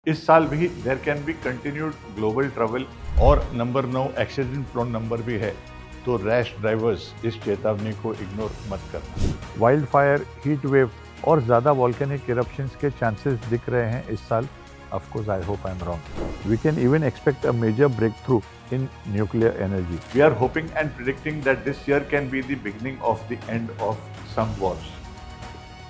इस साल भी there can be continued global travel और नंबर 9 एक्सीडेंट प्रोन नंबर भी है, तो रैश ड्राइवर्स इस चेतावनी को इग्नोर मत करना। वाइल्ड फायर, हीट वेव और ज़्यादा वॉल्केनिक इरप्शंस के चांसेस दिख रहे हैं इस साल। Of course, I hope I'm wrong. We can even expect a major breakthrough in nuclear energy. We are hoping and predicting that this year can be the beginning of the end of some wars.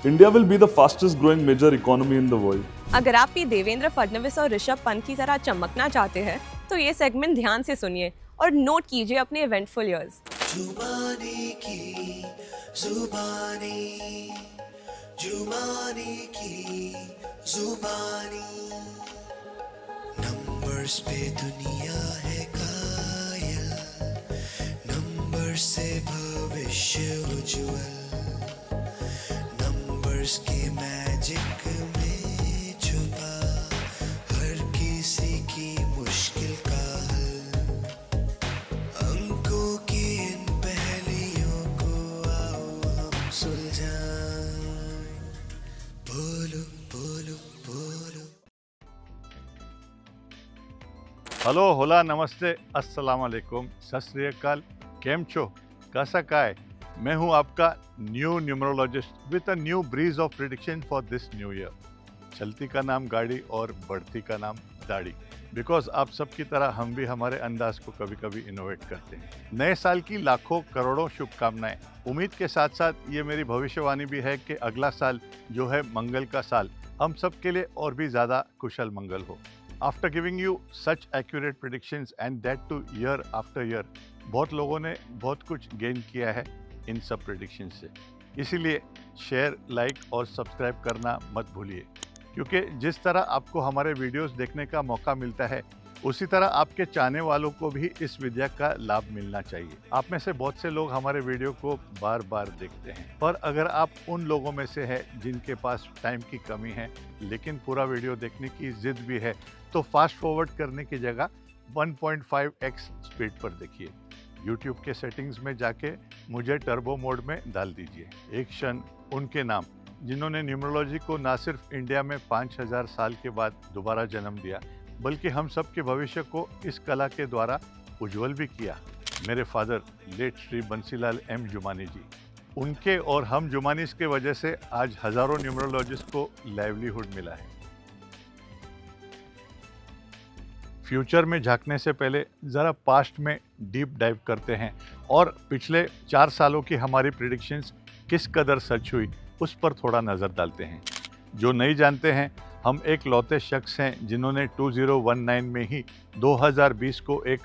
India will be the fastest growing major economy in the world. अगर आप भी देवेंद्र फडणवीस और ऋषभ पंत की तरह चमकना चाहते हैं तो ये सेगमेंट ध्यान से सुनिए और नोट कीजिए अपने इवेंटफुल इयर्स। जुबानी की जुबानी, जुबानी की जुबानी, नंबर्स पे दुनिया है कायल, नंबर से भविष्य उज्ज्वल, नंबर्स के मैजिक में छुपा हर किसी की मुश्किल का हल, अंकों की इन पहेलियों को आओ हम सुलझाएं, बोलो बोलो बोलो। हेलो, होला, नमस्ते, अस्सलाम वालेकुम, सत श्री अकाल, केम छो, कैसा काय? मैं हूं आपका new numerologist with a new breeze of prediction for this new year. चलती का नाम गाड़ी और बढ़ती का नाम दाढ़ी, बिकॉज आप सबकी तरह हम भी हमारे अंदाज को कभी कभी इनोवेट करते हैं। नए साल की लाखों करोड़ों शुभकामनाएं। उम्मीद के साथ साथ ये मेरी भविष्यवाणी भी है कि अगला साल जो है मंगल का साल, हम सब के लिए और भी ज़्यादा कुशल मंगल हो। After giving you such accurate predictions and that two year after year, बहुत लोगों ने बहुत कुछ गेन किया है इन सब प्रेडिक्शन से। इसीलिए शेयर, लाइक और सब्सक्राइब करना मत भूलिए, क्योंकि जिस तरह आपको हमारे वीडियोस देखने का मौका मिलता है उसी तरह आपके चाहने वालों को भी इस विद्या का लाभ मिलना चाहिए। आप में से बहुत से लोग हमारे वीडियो को बार बार देखते हैं, पर अगर आप उन लोगों में से हैं जिनके पास टाइम की कमी है लेकिन पूरा वीडियो देखने की जिद भी है, तो फास्ट फॉरवर्ड करने की जगह 1.5x स्पीड पर देखिए। YouTube के सेटिंग्स में जाके मुझे टर्बो मोड में डाल दीजिए। एक क्षण उनके नाम जिन्होंने न्यूमरोलॉजी को ना सिर्फ इंडिया में 5000 साल के बाद दोबारा जन्म दिया, बल्कि हम सब के भविष्य को इस कला के द्वारा उज्जवल भी किया। मेरे father late Shri Bansilal M Jumani ji, उनके और हम जुमानीज के वजह से आज हजारों न्यूमरोलॉजिस्ट को लाइवलीहुड मिला है। फ्यूचर में झांकने से पहले ज़रा पास्ट में डीप डाइव करते हैं और पिछले 4 सालों की हमारी प्रेडिक्शंस किस कदर सच हुई उस पर थोड़ा नज़र डालते हैं। जो नहीं जानते हैं, हम एक लौते शख्स हैं जिन्होंने 2019 में ही 2020 को एक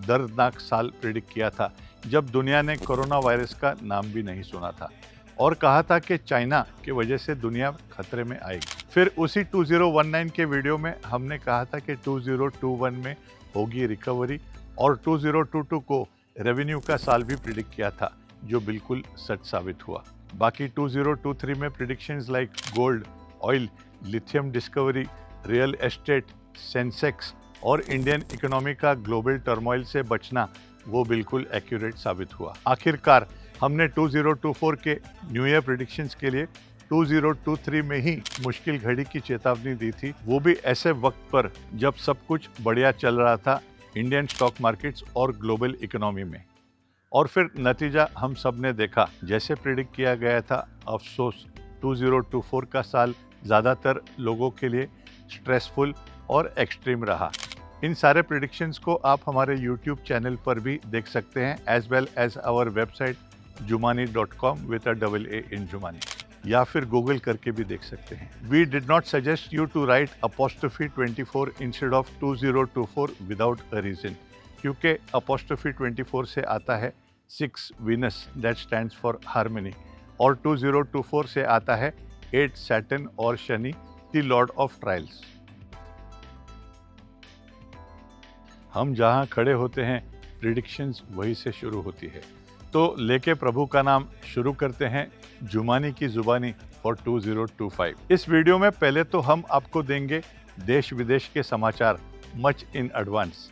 दर्दनाक साल प्रेडिक्ट किया था, जब दुनिया ने कोरोना वायरस का नाम भी नहीं सुना था और कहा था कि चाइना की वजह से दुनिया खतरे में आएगी। फिर उसी 2019 के वीडियो में हमने कहा था कि 2021 में होगी रिकवरी और 2022 को रेवेन्यू का साल भी प्रिडिक्ट किया था, जो बिल्कुल सच साबित हुआ। बाकी 2023 में predictions like gold, oil, lithium discovery, real estate, Sensex और इंडियन इकोनॉमी का ग्लोबल टर्मोइल से बचना, वो बिल्कुल एक्यूरेट साबित हुआ। आखिरकार हमने 2024 के न्यू ईयर प्रेडिक्शंस के लिए 2023 में ही मुश्किल घड़ी की चेतावनी दी थी, वो भी ऐसे वक्त पर जब सब कुछ बढ़िया चल रहा था इंडियन स्टॉक मार्केट्स और ग्लोबल इकोनॉमी में। और फिर नतीजा हम सब ने देखा, जैसे प्रेडिक्ट किया गया था। अफसोस 2024 का साल ज़्यादातर लोगों के लिए स्ट्रेसफुल और एक्सट्रीम रहा। इन सारे प्रेडिक्शंस को आप हमारे YouTube चैनल पर भी देख सकते हैं, as well as our website jumani.com with a double A in Jumani, या फिर गूगल करके भी देख सकते हैं। We did not suggest you to write apostrophe 24 instead of 2024 without a reason, क्योंकि apostrophe 24 से आता है 6 Venus that stands for harmony और 2024 से आता है 8 Saturn और Shani the Lord of Trials। हम जहाँ खड़े होते हैं प्रिडिक्शंस वहीं से शुरू होती है। तो लेके प्रभु का नाम शुरू करते हैं जुमानी की जुबानी फॉर 2025। इस वीडियो में पहले तो हम आपको देंगे देश विदेश के समाचार मच इन एडवांस,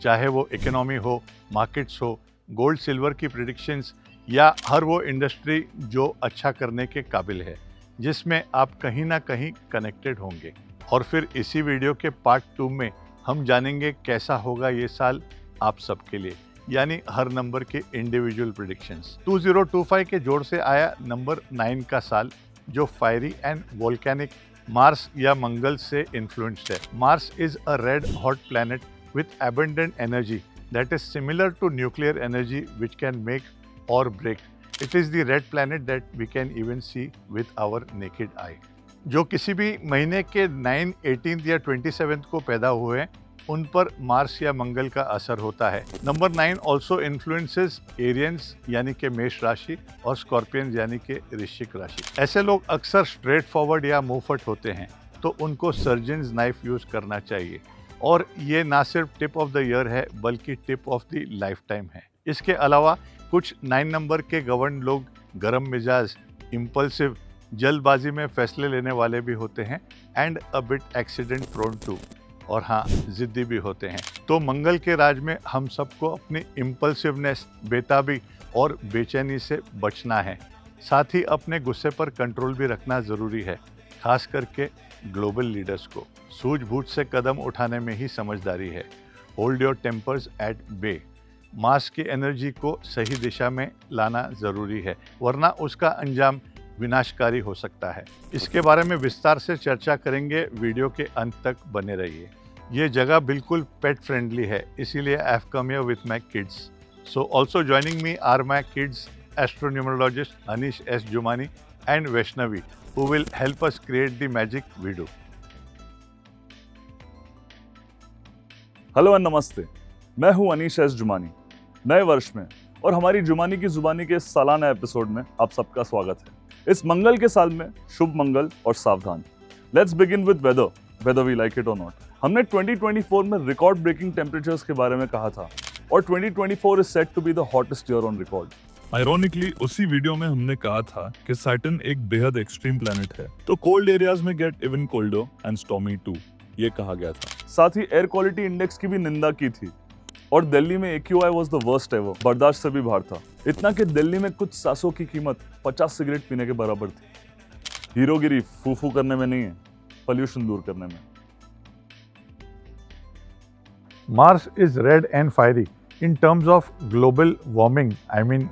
चाहे वो इकोनॉमी हो, मार्केट्स हो, गोल्ड सिल्वर की प्रिडिक्शंस या हर वो इंडस्ट्री जो अच्छा करने के काबिल है, जिसमें आप कहीं ना कहीं कनेक्टेड होंगे। और फिर इसी वीडियो के पार्ट 2 में हम जानेंगे कैसा होगा ये साल आप सबके लिए, यानी हर नंबर के इंडिविजुअल प्रेडिक्शंस। 2025 के जोड़ से आया नंबर 9 का साल, जो फायरी एंड वोल्केनिक मार्स या मंगल से इन्फ्लुएंस्ड है। Mars is a red hot planet with abundant energy that is similar to nuclear energy which can make or break. It is the red planet that we can even see with our naked eye. जो किसी भी महीने के 9, 18 या 27 को पैदा हुए हैं, उन पर मार्स या मंगल का असर होता है। नंबर 9 ऑल्सो इन्फ्लुएंसेस एरियंस यानी कि मेष राशि और स्कॉर्पियंस यानी कि वृश्चिक राशि। ऐसे लोग अक्सर स्ट्रेट फॉरवर्ड या मुंहफट होते हैं, तो उनको सर्जन्स नाइफ यूज करना चाहिए। और ये ना सिर्फ टिप ऑफ द ईयर है बल्कि tip of the life time है। इसके अलावा कुछ 9 नंबर के गवर्न लोग गरम मिजाज, इम्पल्सिव, जल्दबाजी में फैसले लेने वाले भी होते हैं and a bit accident prone too, और हाँ, जिद्दी भी होते हैं। तो मंगल के राज में हम सबको अपनी इम्पल्सिवनेस, बेताबी और बेचैनी से बचना है। साथ ही अपने गुस्से पर कंट्रोल भी रखना ज़रूरी है, खास करके ग्लोबल लीडर्स को। सूझबूझ से कदम उठाने में ही समझदारी है। Hold your tempers at bay. Mars की एनर्जी को सही दिशा में लाना ज़रूरी है, वरना उसका अंजाम विनाशकारी हो सकता है। इसके बारे में विस्तार से चर्चा करेंगे, वीडियो के अंत तक बने रहिए। ये जगह बिल्कुल पेट फ्रेंडली है, इसीलिए I have come here with my kids. So also joining me are my kids astronumerologist Anish S Jumani and Vaishnavi, who will help us create the magic we do. Hello and namaste, मैं हूं अनीश एस जुमानी। नए वर्ष में और हमारी जुमानी की जुबानी के सालाना एपिसोड में आप सबका स्वागत है। इस मंगल के साल में शुभ मंगल और सावधान। Let's begin with whether we like it और नॉट। हमने 2024 में रिकॉर्ड ब्रेकिंग टेम्परेचर्स के बारे में कहा था और 2024 is set to be the hottest year on record. Ironically उसी वीडियो में हमने कहा था कि सैटर्न एक बेहद एक्सट्रीम प्लैनेट है, तो कोल्ड एरियाज में get even colder and stormy too, ये कहा गया था। साथ ही एयर क्वालिटी इंडेक्स की भी निंदा की थी और दिल्ली में AQI was the worst ever, बर्दाश्त से भी बाहर था। इतना कि दिल्ली में कुछ सांसों की कीमत 50 सिगरेट पीने के बराबर थी। हीरोगिरी फूफू करने में नहीं है, पोल्यूशन दूर करने में। Mars is red and fiery. In terms of global warming,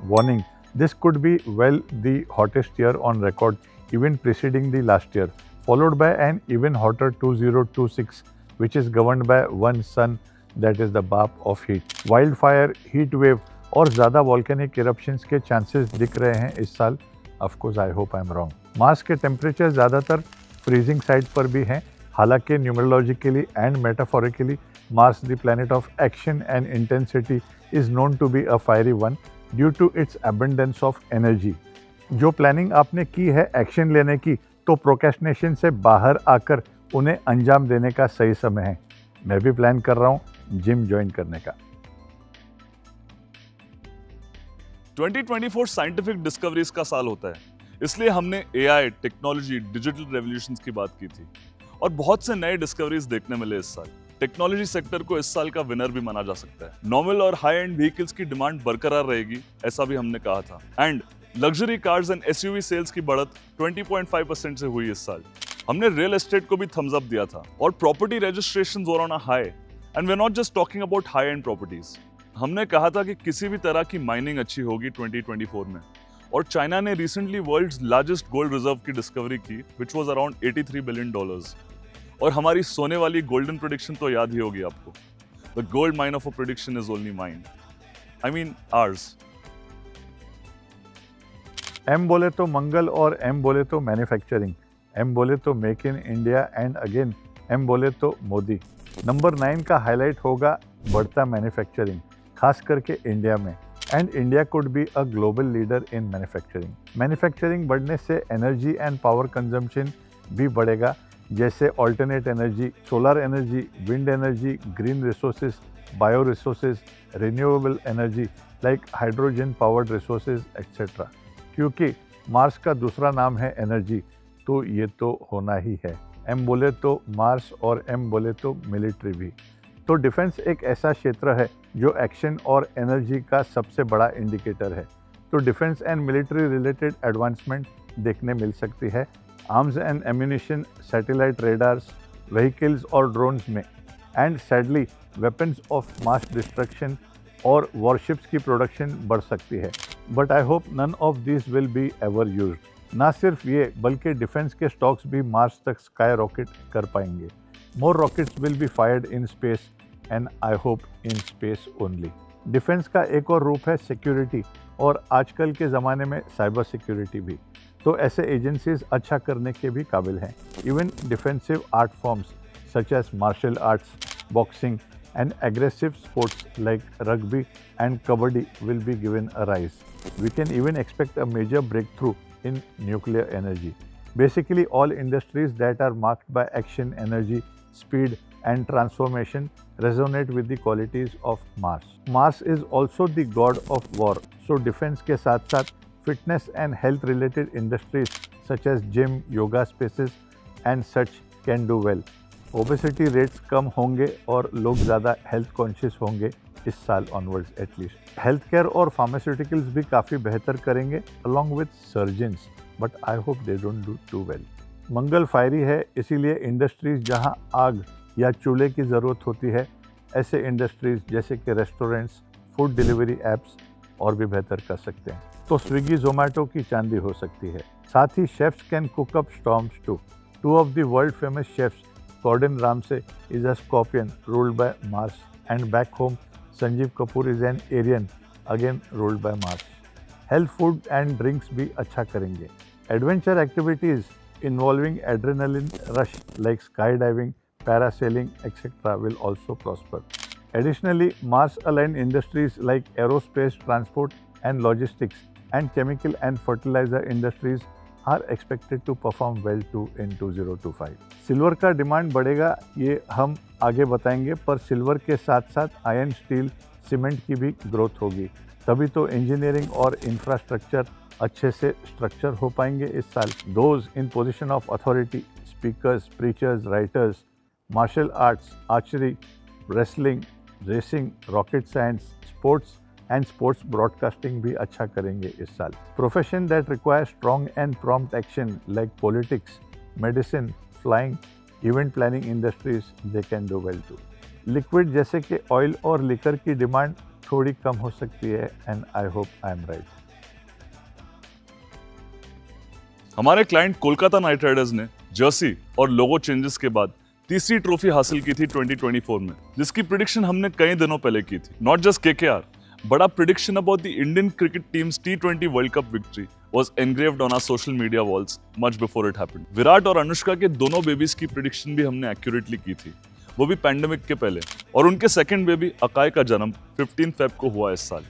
warning, this could be well the hottest year on record, even preceding the last year, followed by an even hotter 2026, which is governed by one sun, that is the bap of heat. Wildfire, heat wave और ज़्यादा volcanic eruptions के chances दिख रहे हैं इस साल। Of course, I hope I'm wrong. Mars के temperature ज़्यादातर freezing side पर भी हैं, हालांकि numerologically and metaphorically Mars, the planet of action and intensity, is known to be a fiery one due to its abundance of energy. जो planning आपने की है एक्शन लेने की, तो प्रोक्रेस्टिनेशन से बाहर आकर उन्हें अंजाम देने का सही समय है। मैं भी प्लान कर रहा हूँ जिम ज्वाइन करने का। 2024 साइंटिफिक डिस्कवरीज का साल होता है, इसलिए हमने AI, टेक्नोलॉजी, डिजिटल रेवोल्यूशंस की बात की थी और बहुत से नए डिस्कवरीज देखने मिले इस साल। टेक्नोलॉजी सेक्टर को इस साल का विनर भी माना जा सकता है। नॉर्मल और हाई एंड व्हीकल्स की डिमांड बरकरार रहेगी, ऐसा भी हमने कहा था। And luxury cars and SUV sales की बढ़त 20.5% से हुई इस साल। हमने रियल एस्टेट को भी थम्स अप दिया था और property registrations were on a high, and we are not just talking about high end properties. हमने कहा था कि किसी भी तरह की माइनिंग अच्छी होगी 2024 में, और चाइना ने recently world's largest gold reserve की डिस्कवरी की, व्हिच वाज अराउंड $83 बिलियन। और हमारी सोने वाली गोल्डन प्रेडिक्शन तो याद ही होगी आपको। The gold mine of a prediction is only mine, hours. M बोले तो मंगल और M बोले तो मैन्युफैक्चरिंग, M बोले तो make in India and again M बोले तो मोदी। नंबर 9 का हाईलाइट होगा बढ़ता मैन्युफैक्चरिंग, खास करके इंडिया में, and India could be a global leader in manufacturing. Manufacturing बढ़ने से एनर्जी एंड पावर कंजम्पशन भी बढ़ेगा, जैसे alternate energy, solar energy, wind energy, green resources, bio resources, renewable energy like hydrogen powered resources etcetera. क्योंकि Mars का दूसरा नाम है एनर्जी, तो ये तो होना ही है। M बोले तो मार्स और M बोले तो मिलिट्री भी। तो डिफेंस एक ऐसा क्षेत्र है जो एक्शन और एनर्जी का सबसे बड़ा इंडिकेटर है। तो defence and military related advancement देखने मिल सकती है। Arms and ammunition, satellite radars, vehicles और ड्रोन्स में, and sadly weapons of mass destruction और वॉरशिप्स की प्रोडक्शन बढ़ सकती है। But I hope none of this will be ever used. ना सिर्फ ये बल्कि डिफेंस के स्टॉक्स भी मार्स तक स्काई रॉकेट कर पाएंगे। More rockets will be fired in space and I hope in space only. Defence का एक और रूप है सिक्योरिटी, और आजकल के ज़माने में साइबर सिक्योरिटी भी। तो ऐसे एजेंसीज अच्छा करने के भी काबिल हैं। Even defensive art forms such as martial arts, boxing and aggressive sports like rugby and kabaddi will be given a rise. We can even expect a major breakthrough in nuclear energy. Basically, all industries that are marked by action, energy, speed and transformation resonate with the qualities of Mars. Mars is also the god of war. So defense के साथ साथ fitness and health related industries such as gym, yoga spaces and such can do well. Obesity rates कम होंगे और लोग ज़्यादा health conscious होंगे इस साल ऑनवर्ड्स एटलीस्ट। हेल्थ केयर और फार्मास्यूटिकल्स भी काफ़ी बेहतर करेंगे along with surgeons, but I hope they don't do too well. Mangal fiery है, इसीलिए इंडस्ट्रीज जहां आग या चूल्हे की ज़रूरत होती है, ऐसे इंडस्ट्रीज जैसे कि रेस्टोरेंट्स, फूड डिलीवरी एप्स और भी बेहतर कर सकते हैं। तो स्विगी जोमेटो की चांदी हो सकती है। साथ ही chefs can cook up storms too. Two of the world famous chefs Gordon Ramsay is a Scorpion ruled by Mars, and back home Sanjeev Kapoor is an Arian again ruled by Mars. Health food and drinks भी अच्छा करेंगे। Adventure activities involving adrenaline rush like skydiving, parasailing, etc. will also prosper. Additionally, Mars-aligned industries like aerospace, transport and logistics and chemical and fertilizer industries are expected to perform well too in 2025. Silver का demand बढ़ेगा, ये हम आगे बताएंगे, पर silver के साथ साथ आयरन, स्टील, सीमेंट की भी ग्रोथ होगी। तभी तो इंजीनियरिंग और इंफ्रास्ट्रक्चर अच्छे से स्ट्रक्चर हो पाएंगे इस साल। Those in position of authority, speakers, preachers, writers, martial arts, archery, wrestling, racing, rocket science, sports and sports broadcasting भी अच्छा करेंगे इस साल। Profession that require strong and prompt action like politics, medicine, flying, event planning industries they can do well too. Liquid जैसे कि oil और liquor की demand थोड़ी कम हो सकती है, and I hope I am right. हमारे क्लाइंट कोलकाता नाइट राइडर्स ने जर्सी और लोगो चेंजेस के बाद तीसरी ट्रॉफी हासिल की थी 2024 में, जिसकी प्रिडिक्शन हमने कई दिनों पहले की थी। Not just KKR, but our prediction about the Indian cricket team's T20 World Cup victory was engraved on our social media walls much before it happened. Virat और अनुष्का के दोनों बेबीज की प्रिडिक्शन भी हमने एक्यूरेटली की थी, वो भी पैंडेमिक के पहले, और उनके सेकंड बेबी अकाय का जन्म 15 फेब को हुआ इस साल।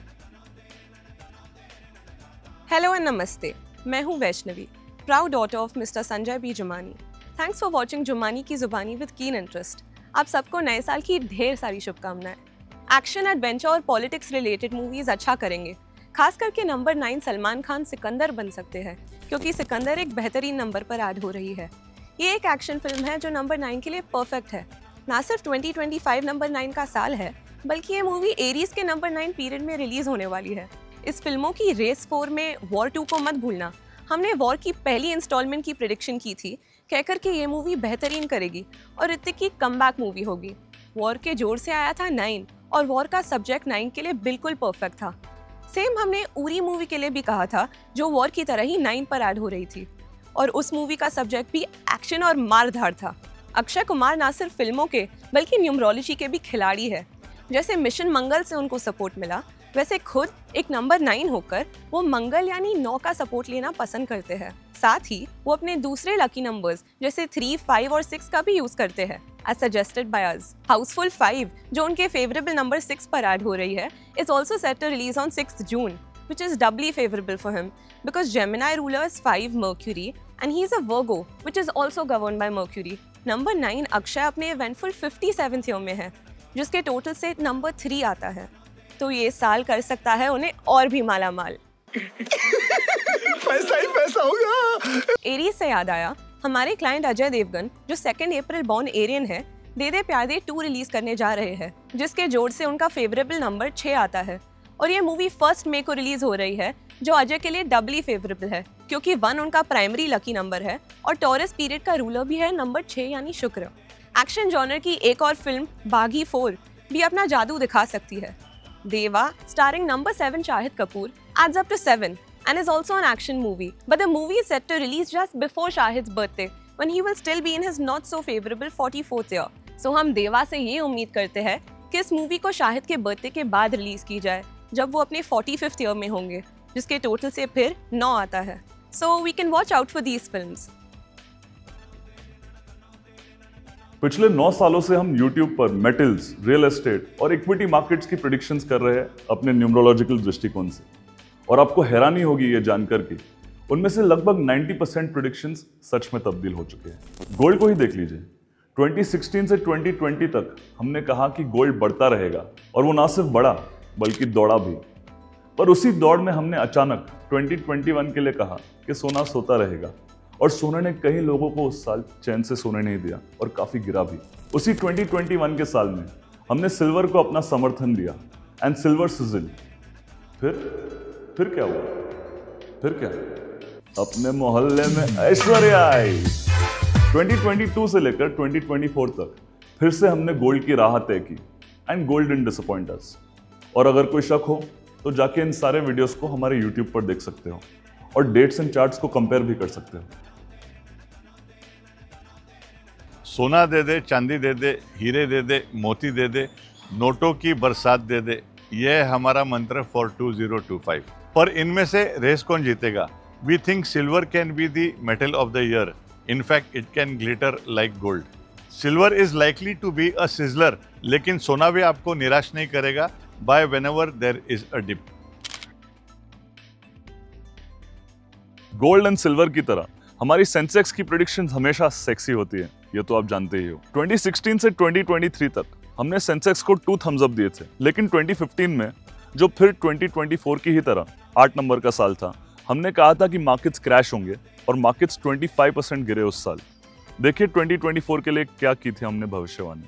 हेलो एंड नमस्ते, मैं हूँ Vaishnavi, proud daughter of mister Sanjay B Jumani. Thanks for watching Jumani की जुबानी विद कीन इंटरेस्ट। आप सबको नए साल की ढेर सारी शुभकामनाएं। एक्शन, एडवेंचर और पॉलिटिक्स रिलेटेड मूवीज अच्छा करेंगे। खास करके नंबर 9 सलमान खान सिकंदर बन सकते हैं, क्योंकि सिकंदर एक बेहतरीन नंबर पर ऐड हो रही है। ये एक एक्शन फिल्म है जो नंबर 9 के लिए परफेक्ट है। ना सिर्फ 2025 नंबर 9 का साल है, बल्कि ये मूवी एरीज के नंबर 9 पीरियड में रिलीज होने वाली है। इस फिल्मों की रेस 4 में वॉर 2 को मत भूलना। हमने वॉर की पहली इंस्टॉलमेंट की प्रेडिक्शन की थी, कहकर के ये मूवी बेहतरीन करेगी और ऋतिक की कमबैक मूवी होगी। वॉर के जोर से आया था 9, और वॉर का सब्जेक्ट 9 के लिए बिल्कुल परफेक्ट था। सेम हमने उरी मूवी के लिए भी कहा था, जो वॉर की तरह ही 9 पर ऐड हो रही थी, और उस मूवी का सब्जेक्ट भी एक्शन और मारधाड़ था। अक्षय कुमार ना सिर्फ फिल्मों के बल्कि न्यूमरोलॉजी के भी खिलाड़ी है। जैसे मिशन मंगल से उनको सपोर्ट मिला, वैसे खुद एक नंबर 9 होकर वो मंगल यानी 9 का सपोर्ट लेना पसंद करते हैं। साथ ही वो अपने दूसरे लकी नंबर्स जैसे 3, 5 और 6 का भी यूज करते हैं, as suggested by us. Houseful 5, जो उनके फेवरेबल नंबर 6 पर ऐड हो रही है, is also set to release on 6th June, which is doubly favorable for him because Gemini ruler is 5 Mercury and he is a Virgo, which is also governed by Mercury. Number 9 Akshay अपने eventful 57th year में है, जिसके total से number 3 आता है। तो ये साल कर सकता है उन्हें और भी माला माल। पैसा ही पैसा होगा। एरीज से याद आया, हमारे क्लाइंट अजय देवगन जो 2 अप्रैल बॉर्न एरियन है, दे दे प्यार दे 2 रिलीज करने जा रहे हैं, जिसके जोड़ से उनका फेवरेबल नंबर 6 आता है। और ये मूवी 1 मई को रिलीज हो रही है, जो अजय के लिए डबली फेवरेबल है, क्योंकि 1 उनका प्राइमरी लकी नंबर है और टॉरस पीरियड का रूलर भी है नंबर 6 यानी शुक्र। एक्शन जॉनर की एक और फिल्म बागी 4 भी अपना जादू दिखा सकती है। देवा, starring number 7 Shahid Kapoor, adds up to 7 and is also an action movie. But the movie is set to release just before Shahid's birthday, when he will still be in his not so favorable 44th year. So हम देवा से ये उम्मीद करते हैं कि इस movie को शाहिद के बर्थडे के बाद रिलीज की जाए, जब वो अपने 45th ईयर में होंगे, जिसके टोटल से फिर 9 आता है। So we can watch out for these films. पिछले 9 सालों से हम YouTube पर मेटल्स, रियल एस्टेट और इक्विटी मार्केट्स की प्रेडिक्शंस कर रहे हैं अपने न्यूमरोलॉजिकल दृष्टिकोण से, और आपको हैरानी होगी ये जानकर कि उनमें से लगभग 90% प्रेडिक्शंस सच में तब्दील हो चुके हैं। गोल्ड को ही देख लीजिए, 2016 से 2020 तक हमने कहा कि गोल्ड बढ़ता रहेगा, और वो ना सिर्फ बढ़ा बल्कि दौड़ा भी। पर उसी दौड़ में हमने अचानक 2021 के लिए कहा कि सोना सोता रहेगा, और सोने ने कई लोगों को उस साल चैन से सोने नहीं दिया और काफी गिरा भी। उसी 2021 के साल में हमने सिल्वर को अपना समर्थन दिया एंड सिल्वर सिजल। फिर क्या हुआ? फिर क्या? अपने मोहल्ले में ऐश्वर्या आई। 2022 से लेकर 2024 तक फिर से हमने गोल्ड की राह तय की एंड गोल्ड डिडंट डिसअपॉइंट अस। और अगर कोई शक हो तो जाके इन सारे वीडियोस को हमारे YouTube पर देख सकते हो और डेट्स एंड चार्ट्स को कंपेयर भी कर सकते हो। सोना दे दे, चांदी दे दे, हीरे दे दे, मोती दे दे, नोटों की बरसात दे दे, यह है हमारा मंत्र फॉर 2025। पर इनमें से रेस कौन जीतेगा? We think silver can be the metal of the year. In fact, it can glitter like gold. Silver is likely to be a sizzler, लेकिन सोना भी आपको निराश नहीं करेगा। Buy whenever there is a dip. Gold and silver की तरह हमारी सेंसेक्स की प्रेडिक्शंस हमेशा सेक्सी होती है, ये तो आप जानते ही हो। 2016 से 2023 तक हमने सेंसेक्स को 2 थम्स अप दिए थे, लेकिन 2015 में, जो फिर 2024 की ही तरह 8 नंबर का साल था, हमने कहा था कि मार्केट्स क्रैश होंगे, और मार्केट्स 25% गिरे उस साल। देखिए 2024 के लिए क्या की थी हमने भविष्यवाणी।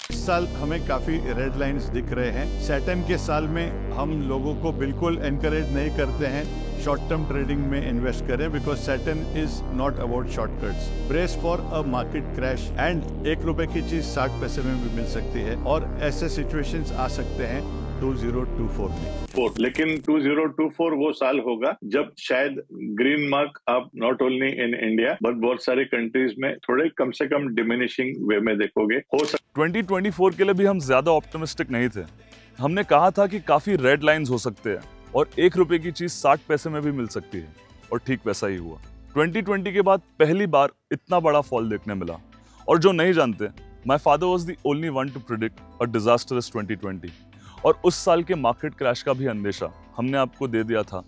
इस साल हमें काफी रेड लाइंस दिख रहे हैं। सैटर्न के साल में हम लोगों को बिल्कुल एनकरेज नहीं करते हैं शॉर्ट टर्म ट्रेडिंग में इन्वेस्ट करें, because Saturn is not about shortcuts. Brace for a market crash and 1 रुपए की चीज 60 पैसे में भी मिल सकती है, और ऐसे सिचुएशंस आ सकते हैं 2024 में। लेकिन 2024 वो साल होगा जब शायद ग्रीन मार्क आप not only in India but बहुत सारे कंट्रीज में थोड़े कम से कम डिमिनिशिंग वे में देखोगे। 2024 के लिए भी हम ज्यादा ऑप्टिमिस्टिक नहीं थे। हमने कहा था कि काफी रेड लाइंस हो सकते हैं और 1 रुपए की चीज 60 पैसे में भी मिल सकती है, और ठीक वैसा ही हुआ। 2020 के बाद पहली बार इतना बड़ा फॉल देखने मिला, और जो नहीं जानते, my father was the only one two predict a disastrous 2020, और उस साल के मार्केट क्रैश का भी अंदेशा हमने आपको दे दिया था,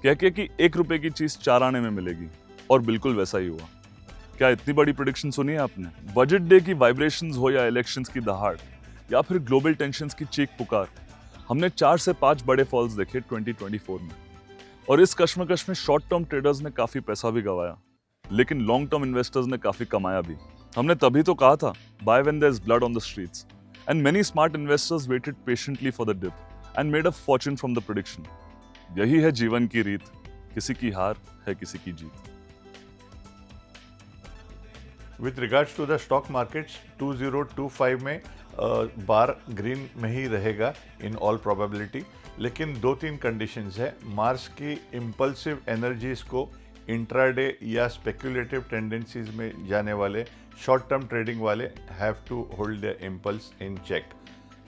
कह के कि 1 रुपए की चीज 4 आने में मिलेगी, और बिल्कुल वैसा ही हुआ। क्या इतनी बड़ी प्रेडिक्शन सुनी है आपने? बजट डे की वाइब्रेशंस हो या इलेक्शंस की दहाड़ या फिर ग्लोबल टेंशंस की चीख पुकार, हमने 4 से 5 बड़े फॉल्स देखे 2024 में, और इस कश्मकश में शॉर्ट टर्म ट्रेडर्स ने काफी पैसा भी गंवाया, लेकिन लॉन्ग टर्म इन्वेस्टर्स ने काफी कमाया भी। हमने तभी तो कहा था, buy when there is blood on the streets, and many smart investors waited patiently for the dip and made a fortune from the prediction. यही है जीवन की रीत, किसी की हार है किसी की जीत। With regards to the stock markets, 2025 में बार ग्रीन में ही रहेगा in all probability, लेकिन 2-3 कंडीशंस है। मार्स की इम्पल्सिव एनर्जीज को इंट्राडे या स्पेक्युलेटिव टेंडेंसीज में जाने वाले शॉर्ट टर्म ट्रेडिंग वाले have to hold their impulse in check.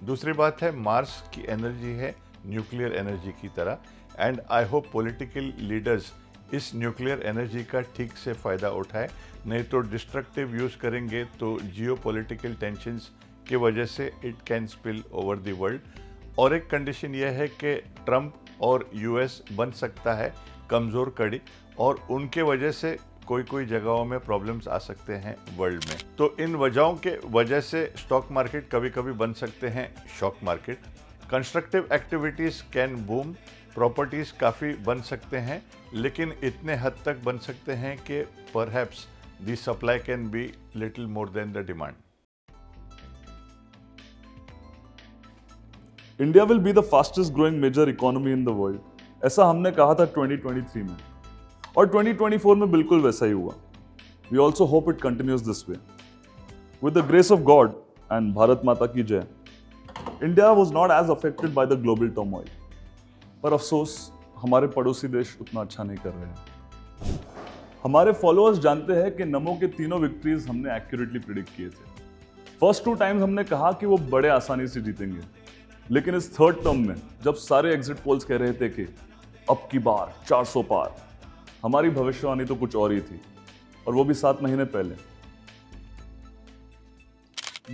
दूसरी बात है, मार्स की एनर्जी है न्यूक्लियर एनर्जी की तरह, and I hope political leaders इस न्यूक्लियर एनर्जी का ठीक से फ़ायदा उठाए, नहीं तो डिस्ट्रक्टिव यूज़ करेंगे तो जियोपॉलिटिकल टेंशंस की वजह से it can spill over the world. और एक कंडीशन यह है कि ट्रंप और यूएस बन सकता है कमज़ोर कड़ी, और उनके वजह से कोई जगहों में प्रॉब्लम्स आ सकते हैं वर्ल्ड में। तो इन वजहों के वजह से स्टॉक मार्केट कभी कभी बन सकते हैं shock market. Constructive activities can boom, properties काफ़ी बन सकते हैं, लेकिन इतने हद तक बन सकते हैं कि perhaps the supply can be little more than the demand. India will be the fastest growing major economy in the world, ऐसा हमने कहा था 2023 में, और 2024 में बिल्कुल वैसा ही हुआ। We also hope it continues this way. With the grace of God and Bharat Mata ki jai, India was not as affected by the global turmoil. पर अफसोस हमारे पड़ोसी देश उतना अच्छा नहीं कर रहे हैं। हमारे फॉलोअर्स जानते हैं कि नमो के तीनों विक्ट्रीज हमने एक्यूरेटली प्रिडिक्ट किए थे। फर्स्ट 2 टाइम्स हमने कहा कि वो बड़े आसानी से जीतेंगे, लेकिन इस थर्ड टर्म में जब सारे एग्जिट पोल्स कह रहे थे कि अब की बार 400 पार, हमारी भविष्यवाणी तो कुछ और ही थी, और वो भी 7 महीने पहले।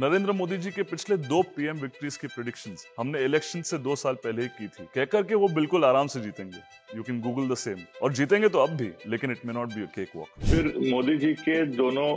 नरेंद्र मोदी जी के पिछले 2 पीएम विक्ट्रीज की प्रेडिक्शंस हमने इलेक्शन से 2 साल पहले ही की थी, कहकर के वो बिल्कुल आराम से जीतेंगे। You can Google the same. और जीतेंगे तो अब भी, लेकिन it may not be a cake walk. फिर मोदी जी के दोनों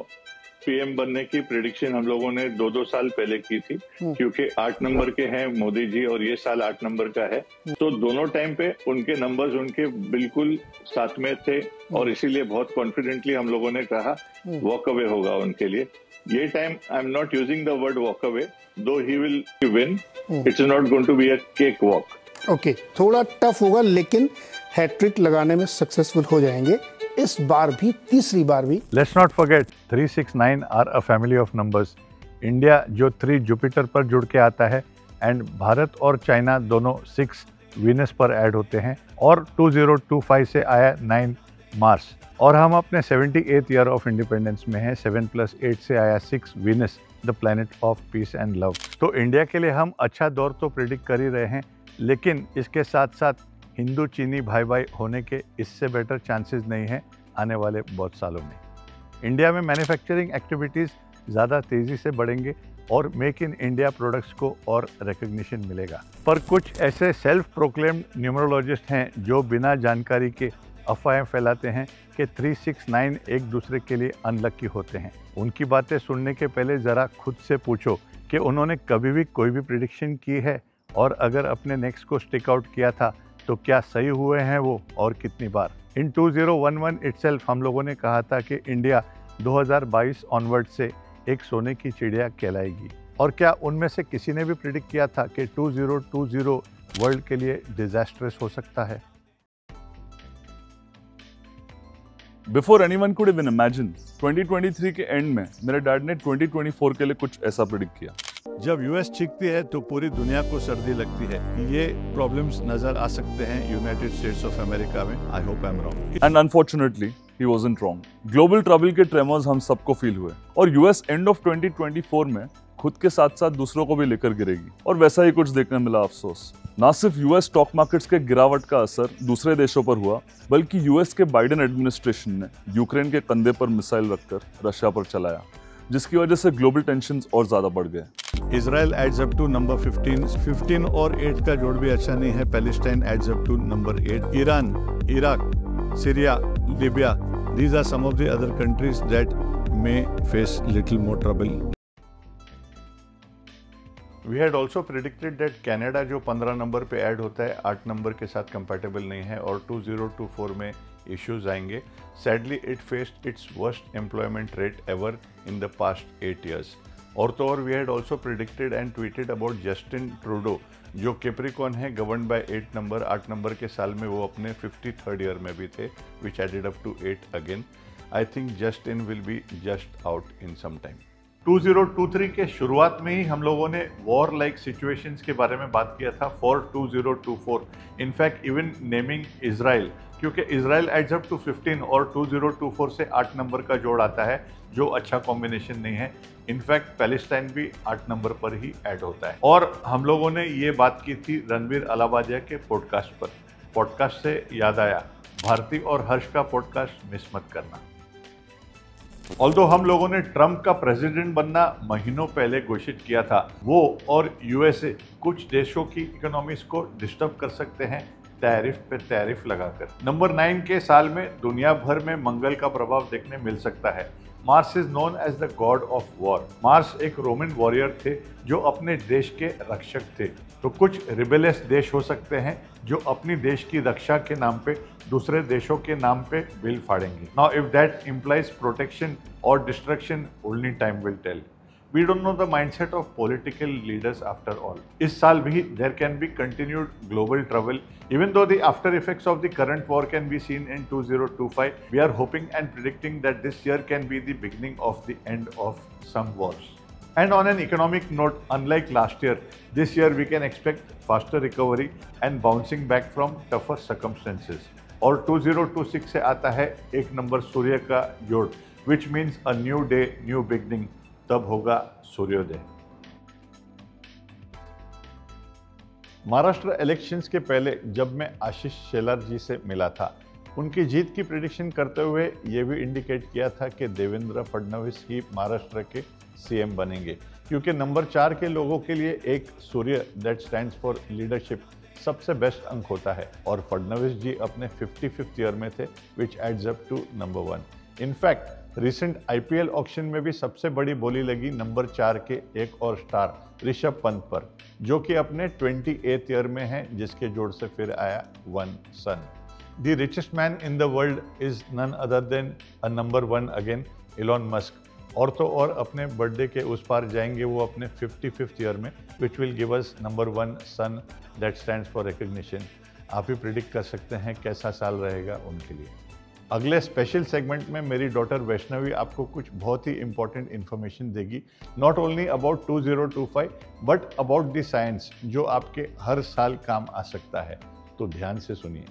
पीएम बनने की प्रेडिक्शन हम लोगों ने 2-2 साल पहले की थी, क्योंकि 8 नंबर के हैं मोदी जी और ये साल 8 नंबर का है, तो दोनों टाइम पे उनके नंबर्स उनके बिल्कुल साथ में थे, और इसीलिए बहुत कॉन्फिडेंटली हम लोगों ने कहा वॉक अवे होगा उनके लिए। ये time I am not using the word walk away, दो he will win, it's not going to be a cake walk. Okay, थोड़ा टफ होगा लेकिन हैट्रिक लगाने में सक्सेसफुल हो जाएंगे इस बार भी, तीसरी बार भी। Let's not forget 3, 6, 9 are a family of numbers. India जो 3 जुपिटर पर जुड़ के आता है, एंड भारत और चाइना दोनों 6 वीनस पर ऐड होते हैं, और 2025 से आया 9 मार्स, और हम अपने 78th ईयर ऑफ इंडिपेंडेंस में हैं। 7 + 8 से आया 6 Venus, the planet of peace and love. तो इंडिया के लिए हम अच्छा दौर तो प्रिडिक्ट कर ही रहे हैं, लेकिन इसके साथ साथ हिंदू चीनी भाई भाई होने के इससे बेटर चांसेस नहीं हैं आने वाले बहुत सालों में। इंडिया में मैन्युफैक्चरिंग एक्टिविटीज़ ज़्यादा तेज़ी से बढ़ेंगे और मेक इन इंडिया प्रोडक्ट्स को और रिकग्निशन मिलेगा। पर कुछ ऐसे सेल्फ प्रोक्लेम्ड न्यूमरोलॉजिस्ट हैं जो बिना जानकारी के अफवाहें फैलाते हैं कि 3, 6, 9 एक दूसरे के लिए अनलकी होते हैं। उनकी बातें सुनने के पहले ज़रा खुद से पूछो कि उन्होंने कभी भी कोई भी प्रेडिक्शन की है, और अगर अपने नेक्स्ट को स्टिक आउट किया था तो क्या सही हुए हैं वो, और कितनी बार। इन 2011 इटसेल्फ हम लोगों ने कहा था कि इंडिया 2022 ऑनवर्ड से एक सोने की चिड़िया कहलाएगी, और क्या उनमें से किसी ने भी प्रिडिक्ट किया था कि 2020 वर्ल्ड के लिए डिजास्टरस हो सकता है। Before anyone could even imagine, 2023 के एंड में मेरे डैड ने 2024 के लिए कुछ ऐसा प्रिडिक्ट किया। जब यूएस छिकती है तो पूरी दुनिया को सर्दी लगती है। ये प्रॉब्लम्स नजर आ सकते हैं यूनाइटेड स्टेट्स ऑफ अमेरिका में। I hope I am wrong. And unfortunately he wasn't wrong. Global trouble के ट्रेमर्स हम सबको फील हुए, और यूएस एंड ऑफ 2024 में खुद के साथ साथ दूसरों को भी लेकर गिरेगी, और वैसा ही कुछ देखने मिला। अफसोस, ना सिर्फ यूएस स्टॉक मार्केट्स के गिरावट का असर दूसरे देशों पर हुआ, बल्कि यूएस के बाइडेन एडमिनिस्ट्रेशन ने यूक्रेन के कंधे पर मिसाइल रखकर रशिया पर चलाया, जिसकी वजह से ग्लोबल टेंशन्स और ज्यादा बढ़ गए। Israel adds up to number 15 और 8 का जोड़ भी अच्छा नहीं है। Palestine adds up to number 8। Iran, Iraq, Syria, Libya, these are some of the other countries that may face little more trouble. We had also predicted that Canada जो 15 number पे add होता है 8 नंबर के साथ compatible नहीं है, और 2024 में इश्यूज आएंगे। Sadly, it faced its worst employment rate ever in the past 8 years. और तो और we had also predicted and tweeted about Justin Trudeau, जो कैप्रिकॉर्न है, गवर्न बाय 8 नंबर। 8 नंबर के साल में वो अपने 53rd ईयर में भी थे, which added up to 8 again. I think Justin will be just out in some time. 2023 के शुरुआत में ही हम लोगों ने वॉर लाइक सिचुएशंस के बारे में बात किया था for 2024। In fact even naming Israel, क्योंकि इजराइल एड्स अप टू 15 और 2024 से 8 नंबर का जोड़ आता है, जो अच्छा कॉम्बिनेशन नहीं है। इनफैक्ट पैलेस्टाइन भी 8 नंबर पर ही ऐड होता है। और हम लोगों ने ये बात की थी रणबीर अलाबादिया के पॉडकास्ट पर। पॉडकास्ट से याद आया, भारती और हर्ष का पॉडकास्ट मिस मत करना। ऑल्दो हम लोगों ने ट्रंप का प्रेसिडेंट बनना महीनों पहले घोषित किया था, वो और यूएसए कुछ देशों की इकोनॉमीज को डिस्टर्ब कर सकते हैं टैरिफ पे टैरिफ लगाकर। नंबर 9 के साल में दुनिया भर में मंगल का प्रभाव देखने मिल सकता है। Mars is known as the god of war. Mars एक रोमन वॉरियर थे जो अपने देश के रक्षक थे। तो कुछ रिबेलियस देश हो सकते हैं जो अपनी देश की रक्षा के नाम पे दूसरे देशों के नाम पे बिल फाड़ेंगे। Now if that implies protection और destruction, only time will tell. We don't know the mindset of political leaders after all. इस साल भी there can be continued global trouble. Even though the after effects of the current war can be seen in 2025, we are hoping and predicting that this year can be the beginning of the end of some wars. And on an economic note, unlike last year, this year we can expect faster recovery and bouncing back from tougher circumstances. और 2026 से आता है एक number सूर्य का जोड़, which means a new day, new beginning. तब होगा सूर्योदय। महाराष्ट्र इलेक्शंस के पहले जब मैं आशीष शेलार जी से मिला था, उनकी जीत की प्रेडिक्शन करते हुए ये भी इंडिकेट किया था कि देवेंद्र फडणवीस ही महाराष्ट्र के सीएम बनेंगे, क्योंकि नंबर 4 के लोगों के लिए एक सूर्य दैट स्टैंड्स फॉर लीडरशिप सबसे बेस्ट अंक होता है और फडणवीस जी अपने 55th ईयर में थे, which adds up to number 1। In fact recent IPL auction में भी सबसे बड़ी बोली लगी नंबर 4 के एक और स्टार ऋषभ पंत पर, जो कि अपने 28th ईयर में है, जिसके जोड़ से फिर आया 1 सन। The richest man in the world is none other than a number 1 again, Elon Musk। और तो और अपने बर्थडे के उस पार जाएंगे वो अपने 55th ईयर में, which will give us number 1 sun that stands for recognition। आप ही प्रिडिक्ट कर सकते हैं कैसा साल रहेगा उनके लिए। अगले स्पेशल सेगमेंट में मेरी डॉटर वैष्णवी आपको कुछ बहुत ही इंपॉर्टेंट इन्फॉर्मेशन देगी, not only about 2025 but about the science, जो आपके हर साल काम आ सकता है। तो ध्यान से सुनिए।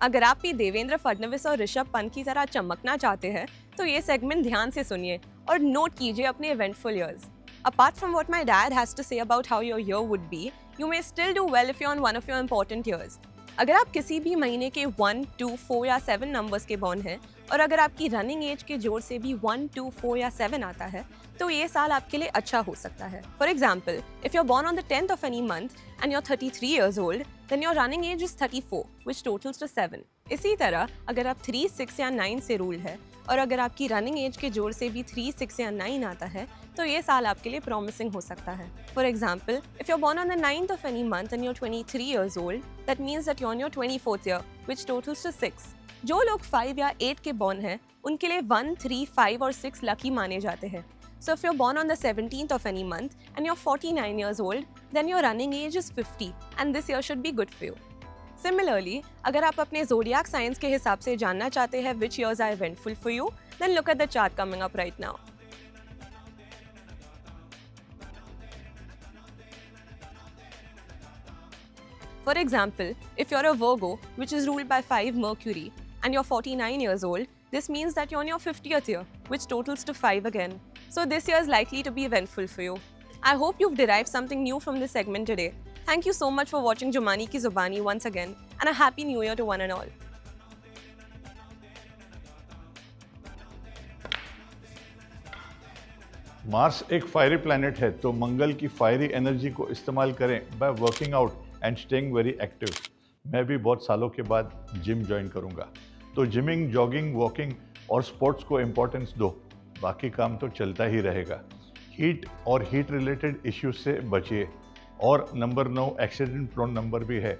अगर आप भी देवेंद्र फडणवीस और ऋषभ पंत की तरह चमकना चाहते हैं तो ये सेगमेंट ध्यान से सुनिए और नोट कीजिए अपने eventful years. Apart from what my dad has to say about how your year would be, you may still do well if you're on one of your important years. अगर आप किसी भी महीने के 1, 2, 4 या 7 नंबर्स के बॉर्न हैं और अगर आपकी रनिंग एज के जोड़ से भी 1, 2, 4 या 7 आता है तो ये साल आपके लिए अच्छा हो सकता है। For example, if you're born on the 10th of any month and you're 33 years old, then your running age is 34, which totals to 7. इसी तरह अगर आप 3, 6 या 9 से रूल है और अगर आपकी रनिंग एज के जोड़ से भी 3, 6 या 9 आता है तो ये साल आपके लिए प्रॉमिसिंग हो सकता है। For example, if you're born on the 9th of any month and you're 23 years old, that means that you're on your 24th year, which totals to 6. जो लोग 5 या 8 के बॉर्न हैं, उनके लिए 1, 3, 5 और 6 लकी माने जाते हैं। So if you're born on the 17th of any month and you're 49 years old, then your running age is 50 and this year should be good for you. Similarly, अगर आप अपने zodiac signs के हिसाब से जानना चाहते हैं which years are eventful for you, then look at the chart coming up right now. For example, if you're a Virgo, which is ruled by 5 Mercury, and you're 49 years old, this means that you're on your 50th year, which totals to 5 again. So this year is likely to be eventful for you. I hope you've derived something new from this segment today. Thank you so much for watching Jumani Ki Zubani once again, and a happy new year to one and all. Mars एक fiery planet है, तो मंगल की fiery energy को इस्तेमाल करें by working out and staying very active. मैं भी बहुत सालों के बाद जिम ज्वाइन करूंगा, तो जिमिंग, जॉगिंग, वॉकिंग और स्पोर्ट्स को इम्पोर्टेंस दो, बाकी काम तो चलता ही रहेगा। हीट और हीट रिलेटेड इश्यूज से बचिए। और नंबर 9 एक्सीडेंट प्रोन नंबर भी है,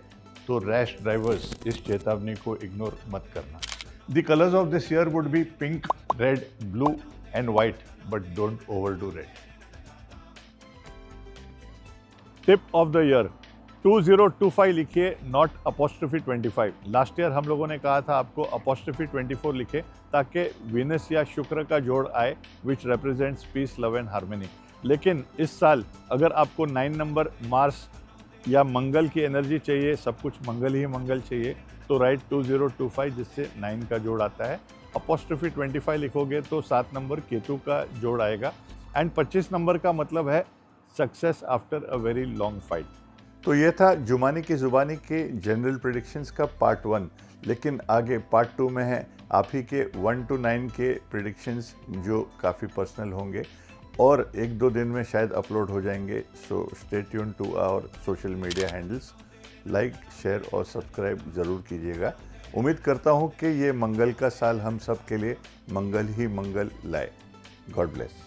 तो रैश ड्राइवर्स इस चेतावनी को इग्नोर मत करना। The colours of this year would be pink, red, blue and white, but don't overdo red. Tip of the year, 2025 लिखिए, नॉट अपोस्ट्रोफी 25। लास्ट ईयर हम लोगों ने कहा था आपको अपोस्ट्रोफी 24 लिखे, ताकि वीनस या शुक्र का जोड़ आए, which represents peace, love and harmony. लेकिन इस साल अगर आपको 9 नंबर मार्स या मंगल की एनर्जी चाहिए, सब कुछ मंगल ही मंगल चाहिए, तो राइट 2025, जिससे 9 का जोड़ आता है। अपोस्ट्रोफी 25 लिखोगे तो 7 नंबर केतु का जोड़ आएगा, एंड 25 नंबर का मतलब है success after a very long fight. तो ये था जुमानी की ज़ुबानी के जनरल प्रेडिक्शंस का पार्ट 1, लेकिन आगे पार्ट 2 में है आप ही के 1 to 9 के प्रेडिक्शंस, जो काफ़ी पर्सनल होंगे और 1-2 दिन में शायद अपलोड हो जाएंगे। So stay tuned to our social media handles. Like, share और सब्सक्राइब ज़रूर कीजिएगा। उम्मीद करता हूँ कि ये मंगल का साल हम सब के लिए मंगल ही मंगल लाए। God bless.